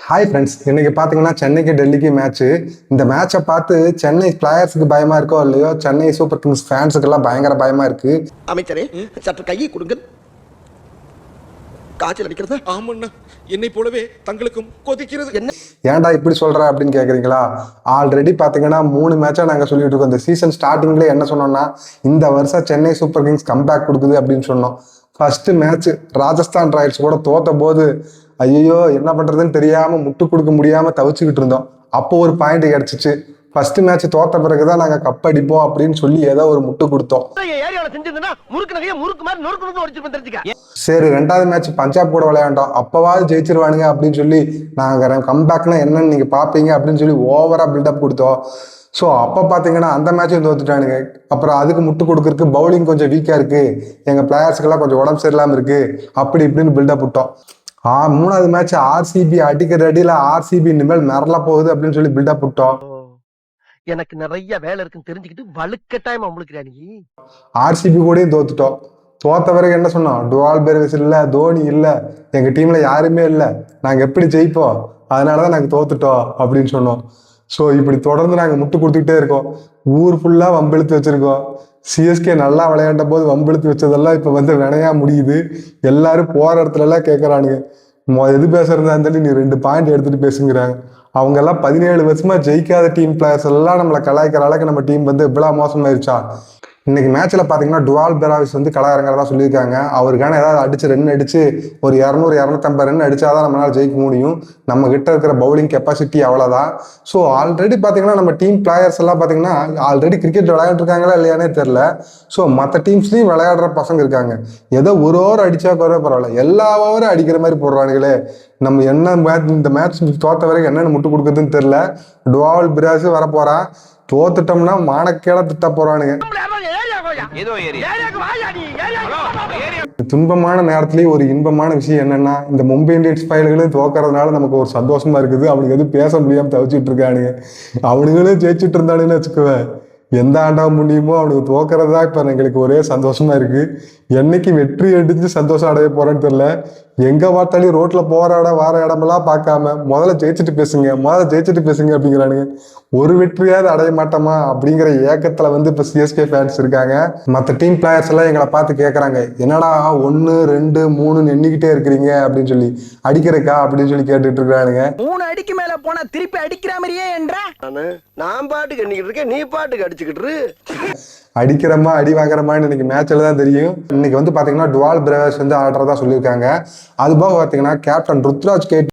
Hi friends, இன்னைக்கு பார்த்தீங்கன்னா சென்னைக்கு டெல்லிக்கு மேட்ச்சு. இந்த மேட்சை பார்த்து சென்னை பிளேயர்ஸுக்கு பயமா இருக்கோ இல்லையோ, சென்னை சூப்பர் கிங்ஸ் ஃபேன்ஸுக்கெல்லாம் பயங்கர பயமா இருக்கு. அமைச்சரே சற்று கையை கொடுங்க. காய்ச்சல் அடிக்கிறது. ஆமண்ணா, என்னை போலவே தங்களுக்கும் கொதிக்கிறது. என்ன ஏன்டா இப்படி சொல்ற அப்படின்னு கேட்குறீங்களா? ஆல்ரெடி பார்த்தீங்கன்னா 3 மேட்சாக நாங்கள் சொல்லிட்டு இருக்கோம். இந்த சீசன் ஸ்டார்டிங்லேயே என்ன சொன்னோம்னா, இந்த வருஷம் சென்னை சூப்பர் கிங்ஸ் கம்பேக் கொடுக்குது அப்படின்னு சொன்னோம். ஃபர்ஸ்ட் மேட்ச் ராஜஸ்தான் ராயல்ஸ் கூட தோத்த போது ஐயோ என்ன பண்றதுன்னு தெரியாம முட்டு கொடுக்க முடியாம தவிச்சுக்கிட்டு இருந்தோம். அப்போ ஒரு பாயிண்ட் கிடைச்சிச்சு. ஃபர்ஸ்ட் மேட்ச் தோத்த பிறகுதான் நாங்க கப் அடிப்போம் அப்படின்னு சொல்லி ஏதோ ஒரு முட்டு கொடுத்தோம். சரி, 2வது மேட்ச் பஞ்சாப் கூட விளையாண்டோம். அப்பவாவது ஜெயிச்சிருவானுங்க அப்படின்னு சொல்லி நாங்க கம்பேக்னா என்னன்னு நீங்க பாப்பீங்க அப்படின்னு சொல்லி ஓவரா பில்டப் கொடுத்தோம். ஸோ அப்போ பார்த்தீங்கன்னா அந்த மேட்சும் தோத்துட்டானுங்க. அப்புறம் அதுக்கு முட்டு கொடுக்கறதுக்கு பவுலிங் கொஞ்சம் வீக்காக இருக்கு, எங்கள் பிளேயர்ஸுக்கெல்லாம் கொஞ்சம் உடம்பு சரியில்லாமல் இருக்கு, அப்படி இப்படின்னு பில்டப் விட்டோம். 3வது மேட்ச் ஆர்சிபி அடிக்கிற அடியில் ஆர்சிபி இனிமேல் மிரள போகுது அப்படின்னு சொல்லி பில்டப் விட்டோம். எனக்கு நிறைய வேலை இருக்குன்னு தெரிஞ்சுக்கிட்டு வலுக்கட்டாயமா முழுக்கிறா நீ. ஆர்சிபி கூடயும் தோத்துட்டோம். தோத்த பிறகு என்ன சொன்னோம்? டுவால் பெர்விஸ் இல்லை, தோனி இல்லை, எங்கள் டீமில் யாருமே இல்லை, நாங்கள் எப்படி ஜெயிப்போம், அதனால தான் நாங்கள் தோத்துட்டோம் அப்படின்னு சொன்னோம். ஸோ இப்படி தொடர்ந்து நாங்கள் முட்டு கொடுத்துக்கிட்டே இருக்கோம். ஊர் ஃபுல்லாக வம்பெழுத்து வச்சுருக்கோம். சிஎஸ்கே நல்லா விளையாண்ட போது வம்பெழுத்து வச்சதெல்லாம் இப்போ வந்து வினையா முடியுது. எல்லாரும் போகிற இடத்துலலாம் கேட்குறானுங்க, எது பேசுறதா இருந்தாலும் நீ 2 பாயிண்ட் எடுத்துகிட்டு பேசுங்கிறாங்க. அவங்கெல்லாம் 17 வருஷமா ஜெயிக்காத டீம் பிளேயர்ஸ் எல்லாம் நம்மளை கலாய்க்கிற அளவுக்கு நம்ம டீம் வந்து இவ்வளோ மோசமாயிருச்சா? இன்னைக்கு மேட்ச்ல பாத்தீங்கன்னா டுவால் பெராவிஸ் வந்து களமிறங்கிறதா சொல்லியிருக்காங்க. அவருக்கான ஏதாவது அடிச்சு ரன் அடிச்சு ஒரு 200-250 ரன் அடிச்சாதான் நம்மளால ஜெயிக்க முடியும். நம்ம கிட்ட இருக்கிற பவுலிங் கெப்பாசிட்டி அவ்வளவுதான். ஸோ ஆல்ரெடி பாத்தீங்கன்னா நம்ம டீம் பிளேயர்ஸ் எல்லாம் பாத்தீங்கன்னா ஆல்ரெடி கிரிக்கெட் விளையாண்டுருக்காங்களா இல்லையானே தெரியல. ஸோ மற்ற டீம்ஸ்லயும் விளையாடுற பசங்க இருக்காங்க. ஏதோ ஒரு ஓவர் அடிச்சா கூட பரவாயில்ல, எல்லா ஓவரும் அடிக்கிற மாதிரி போடுறானுங்களே. நம்ம என்ன இந்த மேட்ச் தோத்த வரைக்கும் என்னென்ன முட்டு கொடுக்குறதுன்னு தெரியல. டுவால் பெராவிஸ் வரப்போறான். தோத்துட்டோம்னா மானக்கேட திட்ட போறானுங்க. துன்பமான நேரத்திலேயே ஒரு இன்பமான விஷயம் என்னன்னா, இந்த மும்பை இந்தியன்ஸ் பயல்களும் தோக்கறதுனால நமக்கு ஒரு சந்தோஷமா இருக்குது. அவனுக்கு எதுவும் பேச முடியாம தவிச்சிட்டு இருக்கானுங்க. அவனுங்களும் ஜெயிச்சுட்டு இருந்தானுன்னு வச்சுக்குவேன், எந்த ஆண்டாக முடியுமோ அவனுக்கு தோக்கிறது தான் இப்போ எங்களுக்கு ஒரே சந்தோஷமா இருக்கு. என்னைக்கு வெற்றி அடிச்சு சந்தோஷம் அடைய போறேன்னு தெரியல. எங்க பார்த்தாலும் ரோட்ல போராட வார இடமெல்லாம் பார்க்காம முதல்ல ஜெயிச்சுட்டு பேசுங்க அப்படிங்கிறானுங்க. ஒரு வெற்றியாவது அடைய மாட்டோமா அப்படிங்கிற ஏக்கத்துல வந்து இப்ப சிஎஸ்கே ஃபேன்ஸ் இருக்காங்க. மற்ற டீம் பிளேயர்ஸ் எல்லாம் எங்களை பார்த்து கேட்கறாங்க, என்னடா 1 2 3 எண்ணிக்கிட்டே இருக்கிறீங்க அப்படின்னு சொல்லி, அடிக்கிறக்கா அப்படின்னு சொல்லி கேட்டுட்டு இருக்கானுங்க. 3 அடிக்கு மேல போனா திருப்பி அடிக்கிற மாதிரியே என்ற நான் பாட்டுக்கு எண்ணிக்கிட்டு இருக்கேன், நீ பாட்டுக்கு அடிச்சுக்கிட்டு அடிக்கிறமா அடி வாங்குறமான்னு இன்னைக்கு மேட்ச்ல தான் தெரியும். இன்னைக்கு வந்து பாத்தீங்கன்னா டுவால் பெராவிஸ் வந்து ஆடுறதா சொல்லியிருக்காங்க. அது போக பாத்தீங்கன்னா கேப்டன் ருத்ராஜ் கேட்